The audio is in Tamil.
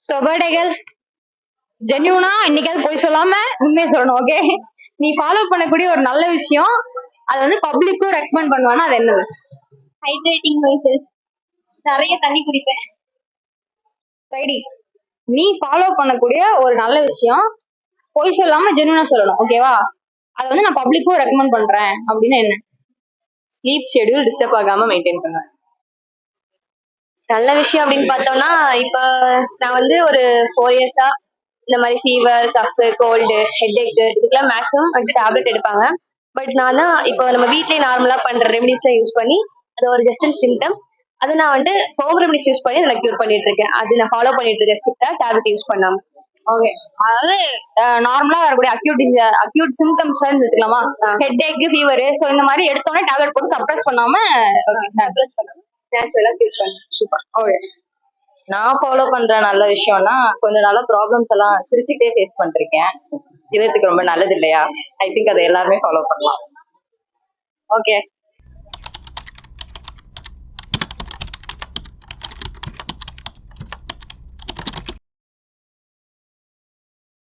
ஸோ பர்த்டே ஜென்யூனா இன்னைக்காவது போய் சொல்லாம உண்மையை சொல்லணும். ஓகே, நீ ஃபாலோ பண்ணக்கூடிய ஒரு நல்ல விஷயம், அதை வந்து பப்ளிக்கும் ரெக்கமெண்ட் பண்ணுவானா, அது என்னது? ஹைட்ரேட்டிங் மைசெல்ஃப், நிறைய தண்ணி குடிப்பேன். சரி, நீ ஃபாலோ பண்ணக்கூடிய ஒரு நல்ல விஷயம் போய் சொல்லாம ஜென்யூனா சொல்லணும், ஓகேவா? அதை வந்து நான் பப்ளிக்கும் ரெக்கமெண்ட் பண்றேன் அப்படின்னு என்ன? ஸ்லீப் ஷெட்யூல் டிஸ்டர்ப் ஆகாம மெயின்டைன் பண்ணுவேன். நல்ல விஷயம் அப்படின்னு பார்த்தோம்னா, இப்ப நான் வந்து ஒரு 4 இயர்ஸா இந்த மாதிரி ஃபீவர், கஃப், கோல்டு, ஹெட்ஏக் இதுக்கெல்லாம் மேக்ஸிமம் வந்துட்டு டேப்லெட் எடுப்பாங்க. பட் நான் தான் இப்போ நம்ம வீட்லயே நார்மலா பண்ற ரெமெடிஸ்லாம் யூஸ் பண்ணி அது ஒரு ஜஸ்ட் அண்ட் சிம்டம்ஸ் அதை நான் வந்துட்டு ஹோம் ரெமெடிஸ் யூஸ் பண்ணி அதை கியூர் பண்ணிட்டு இருக்கேன். அது நான் ஃபாலோ பண்ணிட்டு இருக்கேன் ஸ்ட்ரிக்டா, டேப்லெட் யூஸ் பண்ணாம. ஓகே, அதாவது நார்மலா வரக்கூடிய அக்யூட் சிம்டம்ஸ் வச்சுக்கலாமா, ஹெட்ஏக், ஃபீவர், ஸோ இந்த மாதிரி எடுத்தோன்னே டேப்லெட் போட்டு சப்ரஸ் பண்ணாம நேச்சுரலா கியூர் பண்ணேன். சூப்பர். ஓகே, நான் ஃபாலோ பண்ற நல்ல விஷயம்னா கொஞ்சம் நல்ல ப்ராப்ளம்ஸ் எல்லாம் சிரிச்சுக்கிட்டே ஃபேஸ் பண்ணிருக்கேன். இதயத்துக்கு ரொம்ப நல்லது இல்லையா? ஐ திங்க் அதை எல்லாருமே ஃபாலோ பண்ணலாம். ஓகே.